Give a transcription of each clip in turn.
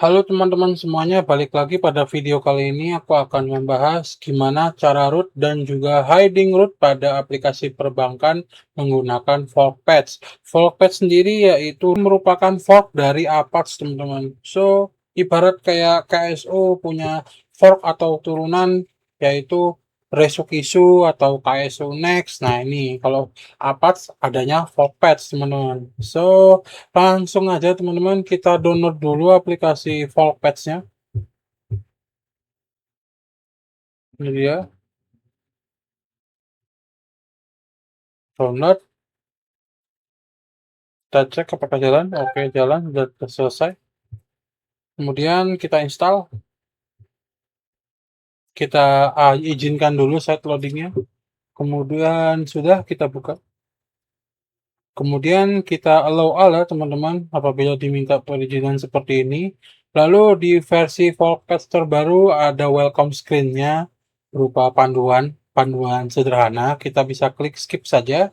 Halo teman-teman semuanya, balik lagi pada video kali ini aku akan membahas gimana cara root dan juga hiding root pada aplikasi perbankan menggunakan fork patch. Fork patch sendiri yaitu merupakan fork dari Apache teman-teman. So, ibarat kayak KSO punya fork atau turunan yaitu Resukisu atau KSO Next. Nah ini kalau Apache adanya fork patch teman-teman. So, langsung aja teman-teman kita download dulu aplikasi Volpatch-nya. Ini dia, download. Kita cek apakah jalan. Oke, jalan, sudah selesai. Kemudian kita install. Kita izinkan dulu site loadingnya. Kemudian sudah kita buka. Kemudian kita allow all ya teman-teman apabila diminta perizinan seperti ini. Lalu di versi Volpatch terbaru ada welcome screen-nya berupa panduan sederhana. Kita bisa klik skip saja.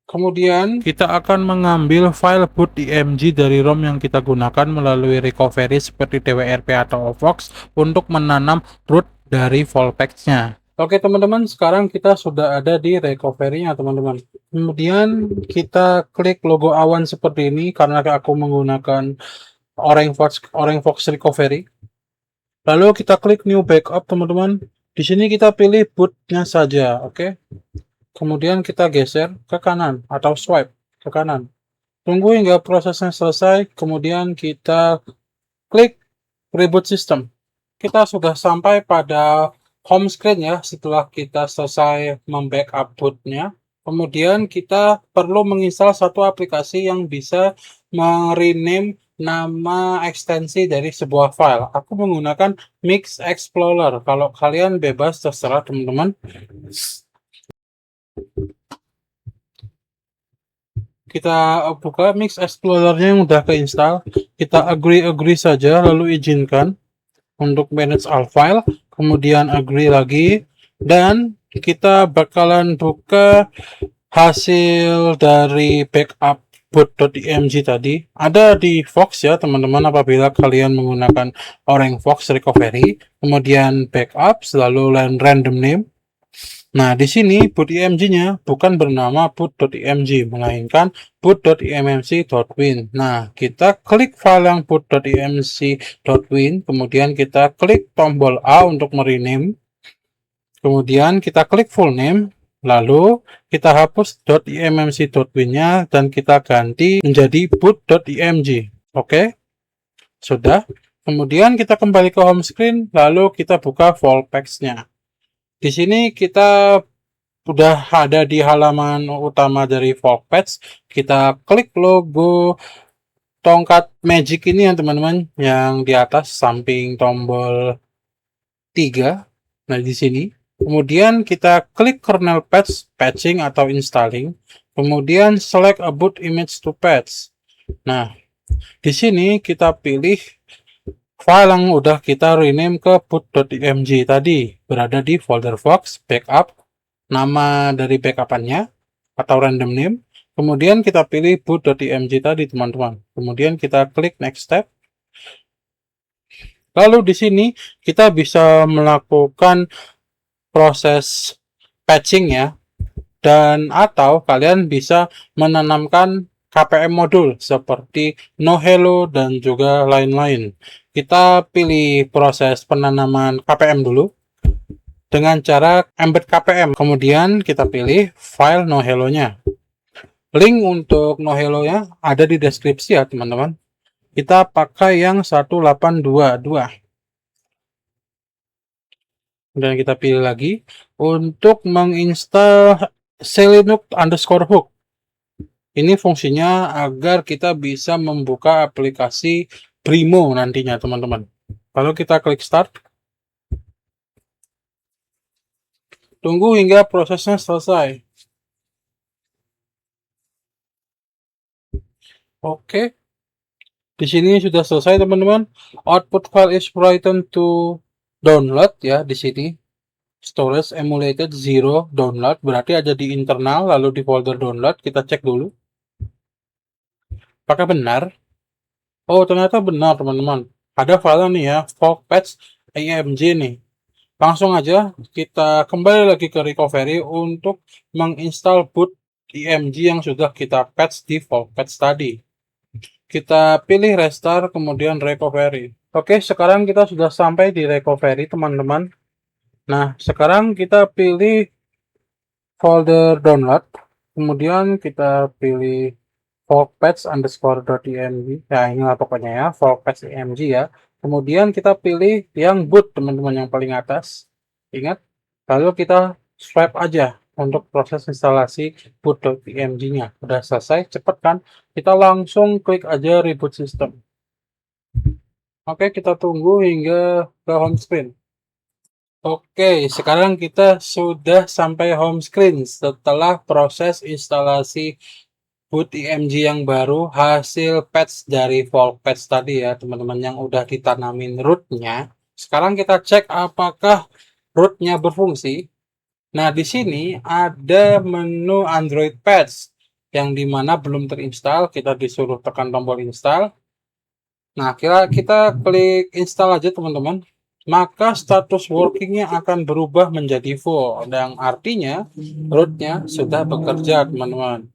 Kemudian kita akan mengambil file boot img dari ROM yang kita gunakan melalui recovery seperti twrp atau Vox untuk menanam root dari Volpatch-nya. Oke teman-teman, sekarang kita sudah ada di recovery-nya teman-teman. Kemudian kita klik logo awan seperti ini karena aku menggunakan Orange Fox Recovery. Lalu kita klik new backup teman-teman. Di sini kita pilih bootnya saja, oke? Kemudian kita geser ke kanan atau swipe ke kanan. Tunggu hingga prosesnya selesai, kemudian kita klik reboot system. Kita sudah sampai pada home screen ya setelah kita selesai membackup bootnya. Kemudian kita perlu menginstal satu aplikasi yang bisa merename nama ekstensi dari sebuah file. Aku menggunakan Mix Explorer. Kalau kalian bebas terserah teman-teman. Kita buka Mix Explorer-nya yang udah keinstall. Kita agree saja, lalu izinkan untuk manage all file, kemudian agree lagi, dan kita bakalan buka hasil dari backup boot.img tadi. Ada di Vox ya teman-teman apabila kalian menggunakan Orange Fox Recovery, kemudian backup, selalu random name. Nah, di sini boot.img-nya bukan bernama boot.img, melainkan boot.img.win. Nah, kita klik file yang boot.img.win, kemudian kita klik tombol A untuk merename, kemudian kita klik full name, lalu kita hapus .img.win-nya dan kita ganti menjadi boot.img. Oke, sudah. Kemudian kita kembali ke home screen, lalu kita buka Volpatch-nya. Di sini kita udah ada di halaman utama dari Volpatch. Kita klik logo tongkat magic ini ya teman-teman, yang di atas samping tombol 3. Nah, di sini. Kemudian kita klik kernel patch, patching atau installing. Kemudian select a boot image to patch. Nah, di sini kita pilih file yang udah kita rename ke boot.img tadi, berada di folder Vox, backup, nama dari backupannya atau random name. Kemudian kita pilih boot.img tadi teman-teman. Kemudian kita klik next step. Lalu di sini kita bisa melakukan proses patching ya, dan atau kalian bisa menanamkan KPM modul seperti nohello dan juga lain-lain. Kita pilih proses penanaman KPM dulu dengan cara embed KPM. Kemudian kita pilih file nohello-nya. Link untuk nohello-nya ada di deskripsi ya teman-teman. Kita pakai yang 1822. Dan kita pilih lagi untuk menginstal Selinux_hook. Ini fungsinya agar kita bisa membuka aplikasi Brimo nantinya teman-teman. Lalu kita klik start. Tunggu hingga prosesnya selesai. Oke. Di sini sudah selesai teman-teman. Output file is written to download ya di sini. Storage emulated 0 download, berarti ada di internal, lalu di folder download. Kita cek dulu apakah benar. Oh, ternyata benar teman-teman. ada file nih ya, Folkpatch img nih. Langsung aja kita kembali lagi ke recovery untuk menginstal boot img yang sudah kita patch di Folkpatch tadi. Kita pilih restart, kemudian recovery. Oke, sekarang kita sudah sampai di recovery, teman-teman. Nah, sekarang kita pilih folder download, kemudian kita pilih folkpatch_img. Ya, inilah pokoknya ya, folkpatch.img ya. Kemudian kita pilih yang boot, teman-teman, yang paling atas. Ingat, lalu kita swipe aja untuk proses instalasi boot.img-nya. Udah selesai, cepet kan? Kita langsung klik aja reboot system. Oke, kita tunggu hingga ke home screen. Oke, sekarang kita sudah sampai home screen setelah proses instalasi boot img yang baru, hasil patch dari Folkpatch tadi ya, teman-teman, yang udah ditanamin rootnya. Sekarang kita cek apakah rootnya berfungsi. Nah, di sini ada menu Android Patch yang dimana belum terinstall, kita disuruh tekan tombol install. Nah, kita klik install aja, teman-teman. Maka status workingnya akan berubah menjadi full, dan artinya rootnya sudah bekerja, teman-teman,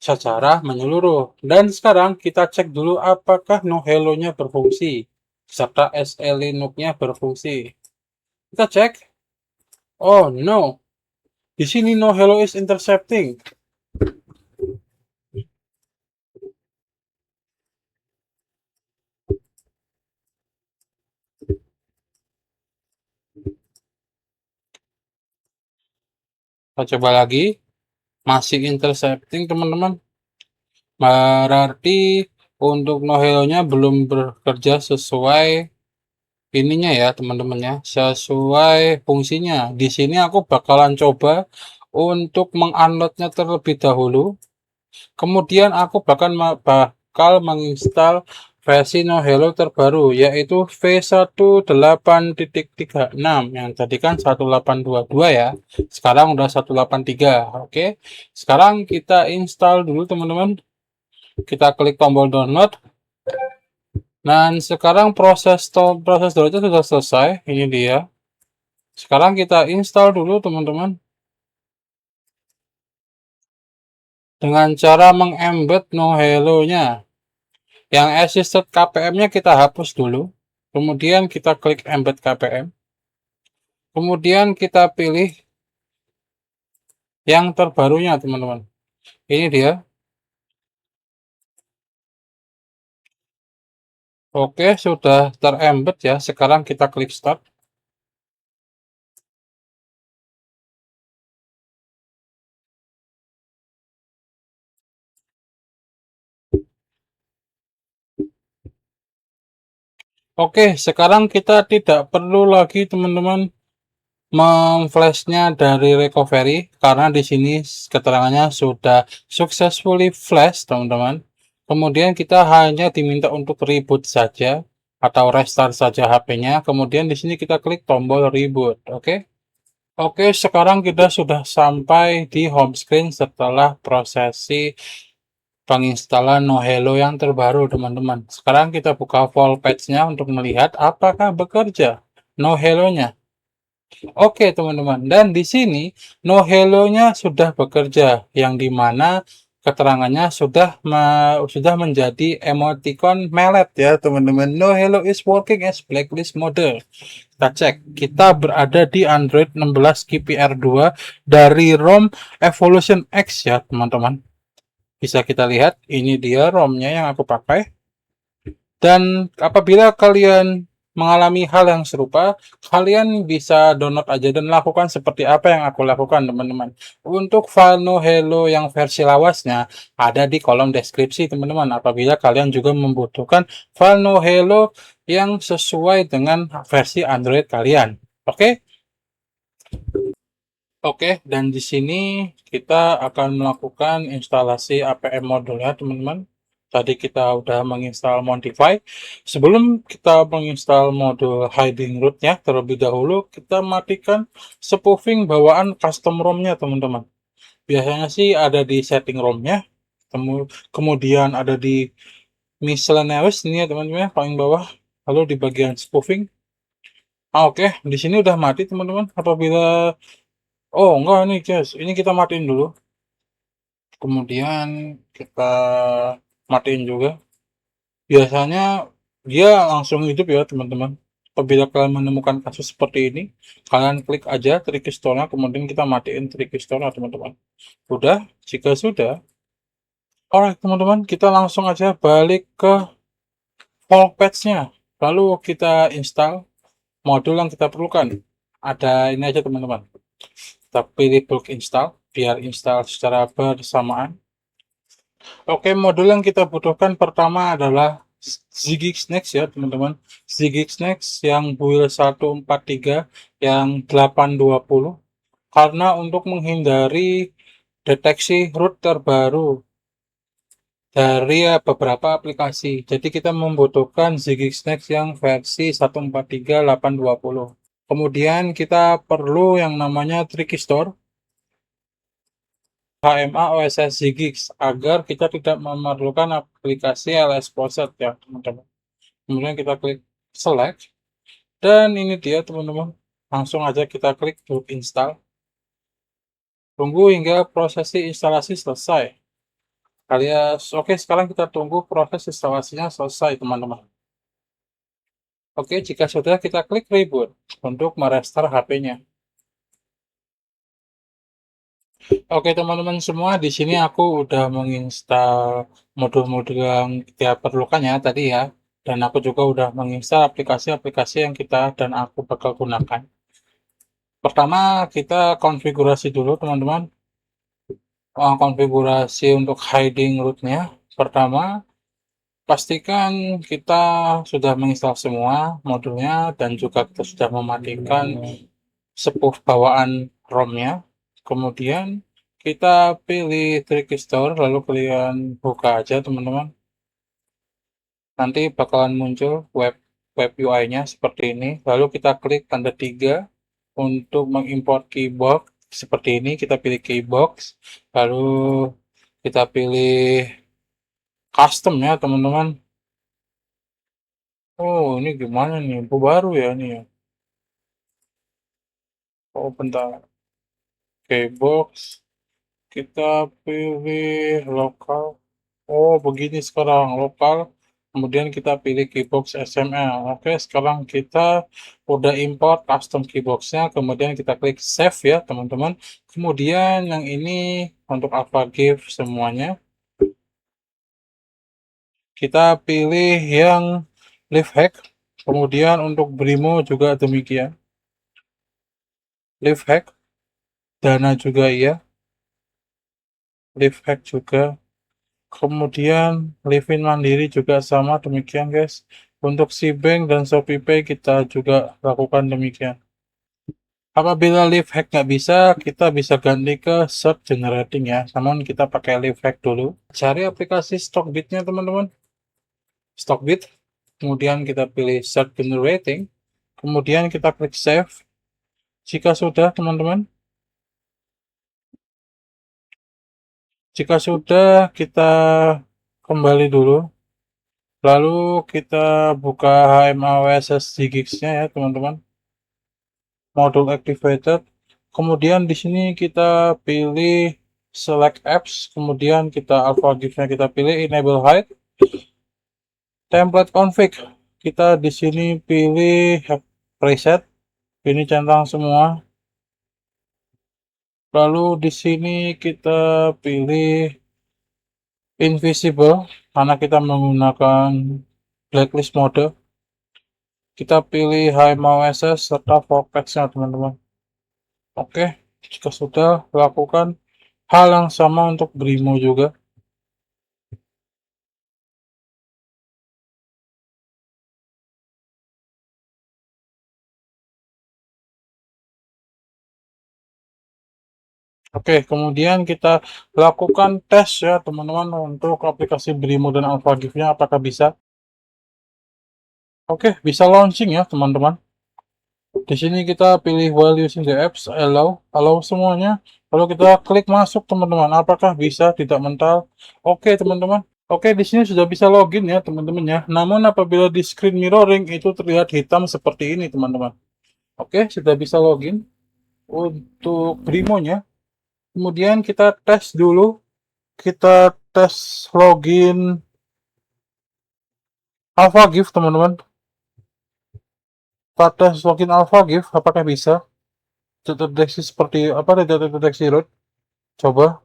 secara menyeluruh. Dan sekarang kita cek dulu apakah nohello-nya berfungsi serta SE Linux-nya berfungsi. Kita cek. Oh no, di sini nohello is intercepting. Kita coba lagi, masih intercepting, teman-teman. Berarti untuk nohello-nya belum bekerja sesuai ininya ya, teman-teman ya, sesuai fungsinya. Di sini aku bakalan coba untuk mengunloadnya terlebih dahulu. Kemudian aku bakal menginstal versi nohello terbaru, yaitu V18.36 yang tadi kan 1822 ya. Sekarang udah 183. Oke. Sekarang kita install dulu, teman-teman. Kita klik tombol download. Dan sekarang proses downloadnya sudah selesai. Ini dia. Sekarang kita install dulu, teman-teman, dengan cara mengembed nohello-nya. Yang assisted KPM-nya kita hapus dulu. Kemudian kita klik embed KPM. Kemudian kita pilih yang terbarunya, teman-teman. Ini dia. Oke, sudah terembed ya. Sekarang kita klik start. Oke, sekarang kita tidak perlu lagi, teman-teman, memflashnya dari recovery karena di sini keterangannya sudah successfully flash, teman-teman. Kemudian kita hanya diminta untuk reboot saja atau restart saja HP-nya. Kemudian di sini kita klik tombol reboot. Oke. Oke, sekarang kita sudah sampai di home screen setelah prosesi penginstalan nohello yang terbaru, teman-teman. Sekarang kita buka Folkpatch-nya untuk melihat apakah bekerja nohello-nya. Oke, teman-teman, dan di sini nohello-nya sudah bekerja, yang dimana keterangannya sudah menjadi emoticon melet ya, teman-teman. Nohello is working as blacklist mode. Kita cek, kita berada di Android 16 KPR2 dari ROM Evolution X ya, teman-teman. Bisa kita lihat, ini dia ROM-nya yang aku pakai. Dan apabila kalian mengalami hal yang serupa, kalian bisa download aja dan lakukan seperti apa yang aku lakukan, teman-teman. Untuk file nohello yang versi lawasnya ada di kolom deskripsi, teman-teman. Apabila kalian juga membutuhkan file nohello yang sesuai dengan versi Android kalian. Oke? Oke, dan di sini kita akan melakukan instalasi APM modulnya, teman-teman. Tadi kita udah menginstal Modify. Sebelum kita menginstal modul hiding root-nya, terlebih dahulu kita matikan spoofing bawaan custom ROM-nya, teman-teman. Biasanya sih ada di setting ROM-nya, kemudian ada di miscellaneous ini ya, teman-teman, paling bawah. lalu di bagian spoofing. Oke, di sini udah mati teman-teman. Apabila oh enggak nih guys, ini kita matiin dulu. Kemudian kita matiin juga. Biasanya dia langsung hidup ya teman-teman. Apabila kalian menemukan kasus seperti ini, kalian klik aja tricky store-nya, kemudian kita matiin tricky store-nya teman-teman. Udah, jika sudah, alright teman-teman, kita langsung aja balik ke Folk Patch-nya. Lalu kita install modul yang kita perlukan. Ada ini aja teman-teman. Kita pilih bulk install, biar install secara bersamaan. Oke, modul yang kita butuhkan pertama adalah Zigix Next ya teman-teman. Zigix Next yang build 143 yang 820. Karena untuk menghindari deteksi root terbaru dari beberapa aplikasi. Jadi kita membutuhkan Zigix Next yang versi 143.820. Kemudian kita perlu yang namanya Tricky Store, HMA OSS Zigix, agar kita tidak memerlukan aplikasi LS Closet ya teman-teman. Kemudian kita klik select, dan ini dia teman-teman. Langsung aja kita klik bulk install. Tunggu hingga prosesi instalasi selesai. Alias, oke, sekarang kita tunggu proses instalasinya selesai teman-teman. Oke, jika sudah, kita klik reboot untuk merestart HP-nya. Oke teman-teman semua, di sini aku udah menginstal modul-modul yang kita perlukan ya tadi ya, dan aku juga udah menginstal aplikasi-aplikasi yang kita dan aku bakal gunakan. Pertama kita konfigurasi dulu teman-teman. Konfigurasi untuk hiding root-nya. Pertama, pastikan kita sudah menginstal semua modulnya dan juga kita sudah mematikan spoof bawaan ROM-nya. Kemudian kita pilih Tricky Store, lalu kalian buka aja teman-teman. Nanti bakalan muncul web UI-nya seperti ini. Lalu kita klik tanda 3 untuk mengimport keybox. Seperti ini, kita pilih keybox. Lalu kita pilih custom ya teman-teman. Oh, ini gimana nih? Baru ya nih ya. Oh, bentar. Keybox. Kita pilih lokal. Oh, begini sekarang lokal. Kemudian kita pilih keybox XML. Oke, sekarang kita udah import custom keyboxnya. Kemudian kita klik save ya teman-teman. Kemudian yang ini untuk AlphaGIF semuanya. Kita pilih yang Lifehack. Kemudian untuk Brimo juga demikian. Lifehack. Dana juga iya. Lifehack juga. Kemudian Livin Mandiri juga sama demikian guys. Untuk Cbank dan ShopeePay kita juga lakukan demikian. Apabila Lifehack nggak bisa, kita bisa ganti ke search generating ya. Namun kita pakai Lifehack dulu. Cari aplikasi Stockbit-nya teman-teman. Stockbit. Kemudian kita pilih search generating. Kemudian kita klik save. Jika sudah teman-teman. Jika sudah, kita kembali dulu. Lalu kita buka HMAOSS Zigix-nya ya teman-teman. Modul activated. Kemudian di sini kita pilih select apps. Kemudian kita AlphaGIF-nya kita pilih enable hide. Template config. Kita di sini pilih preset. Ini centang semua. Lalu di sini kita pilih invisible karena kita menggunakan blacklist mode. Kita pilih HMAOSS serta Forpatch-nya teman-teman. Oke, jika sudah, lakukan hal yang sama untuk Brimo juga. Oke, kemudian kita lakukan tes ya teman-teman untuk aplikasi Brimo dan AlphaGIF-nya apakah bisa. Oke, bisa launching ya teman-teman. Di sini kita pilih while using the apps, allow semuanya. Lalu kita klik masuk teman-teman. Apakah bisa tidak mental? Oke teman-teman. Oke, di sini sudah bisa login ya teman-teman ya. Namun apabila di screen mirroring itu terlihat hitam seperti ini teman-teman. Oke, sudah bisa login untuk Brimo-nya. Kemudian kita tes dulu. Kita tes login AlphaGift teman-teman. Kita tes login AlphaGift apakah bisa. Terdeteksi seperti apa, tidak terdeteksi root. Coba.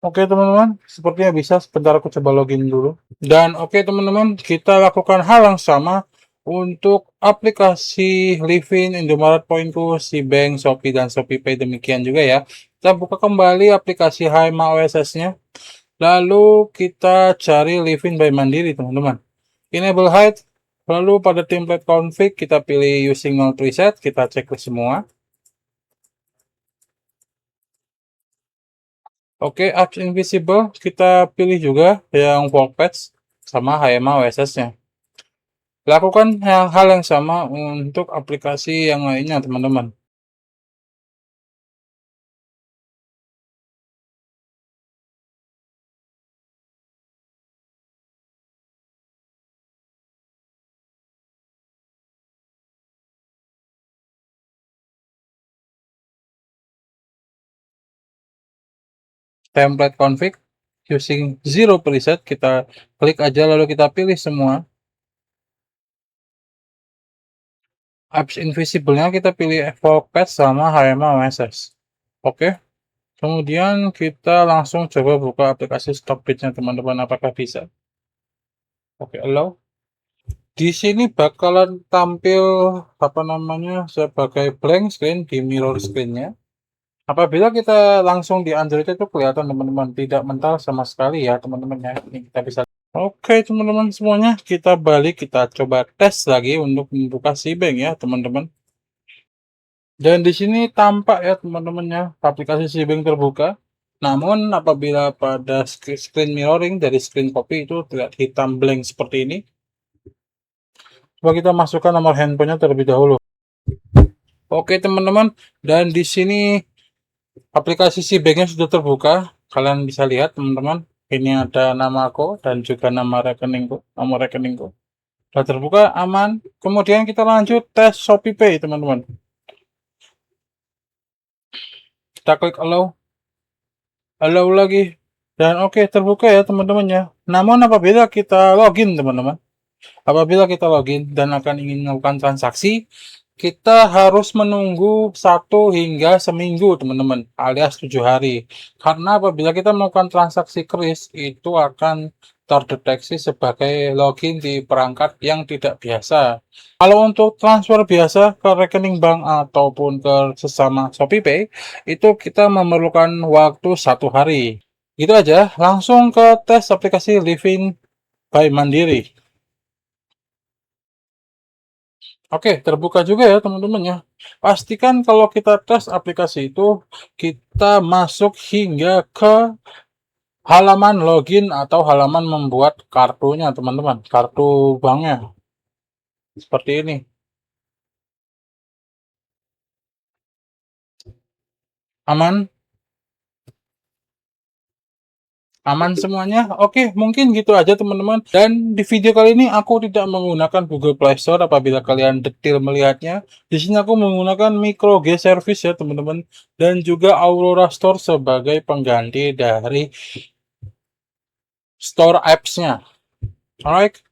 Oke teman-teman, sepertinya bisa. Sebentar aku coba login dulu. Dan oke teman-teman, kita lakukan hal yang sama untuk aplikasi Livin, Indomaret Poinku, Bank, Shopee, dan ShopeePay. Demikian juga ya. Kita buka kembali aplikasi HMA OSS-nya. Lalu kita cari Livin by Mandiri teman-teman. Enable hide. Lalu pada template config kita pilih using null preset. Kita cek semua. Oke, apps invisible kita pilih juga yang bulk patch sama HMA OSS-nya. Lakukan hal yang sama untuk aplikasi yang lainnya, teman-teman. Template config using zero preset, kita klik aja lalu kita pilih semua. Apps invisible-nya kita pilih bulk patch sama HMA OSS. Oke. Kemudian kita langsung coba buka aplikasi Stockbit-nya, teman-teman, apakah bisa. Oke, allow. Di sini bakalan tampil apa namanya sebagai blank screen di mirror screen-nya. Apabila kita langsung di Android itu kelihatan teman-teman tidak mental sama sekali ya teman-teman ya. Ini kita bisa. Oke teman-teman semuanya, kita balik, kita coba tes lagi untuk membuka Bank ya teman-teman. Dan di sini tampak ya teman-teman ya aplikasi Bank terbuka. Namun apabila pada screen mirroring dari screen copy itu terlihat hitam blank seperti ini. Coba kita masukkan nomor handphonenya terlebih dahulu. Oke teman-teman, dan di sini aplikasi Banknya sudah terbuka. Kalian bisa lihat teman-teman. Ini ada nama aku dan juga nama rekeningku, nomor rekeningku. Sudah terbuka, aman. Kemudian kita lanjut tes ShopeePay teman-teman. Kita klik allow. Allow lagi. Dan oke, terbuka ya teman-teman ya. Namun apabila kita login teman-teman. Apabila kita login dan akan ingin melakukan transaksi, kita harus menunggu 1 hingga seminggu teman-teman, alias 7 hari. Karena apabila kita melakukan transaksi kris, itu akan terdeteksi sebagai login di perangkat yang tidak biasa. Kalau untuk transfer biasa ke rekening bank ataupun ke sesama ShopeePay, itu kita memerlukan waktu 1 hari. Gitu aja, langsung ke tes aplikasi Livin by Mandiri. Oke, terbuka juga ya teman-teman ya. Pastikan kalau kita tes aplikasi itu, kita masuk hingga ke halaman login atau halaman membuat kartunya teman-teman. Kartu banknya. Seperti ini. Aman? Aman semuanya? Oke, mungkin gitu aja teman-teman. Dan di video kali ini aku tidak menggunakan Google Play Store apabila kalian detail melihatnya. Di sini aku menggunakan MicroG Service ya teman-teman. Dan juga Aurora Store sebagai pengganti dari store apps-nya. Alright.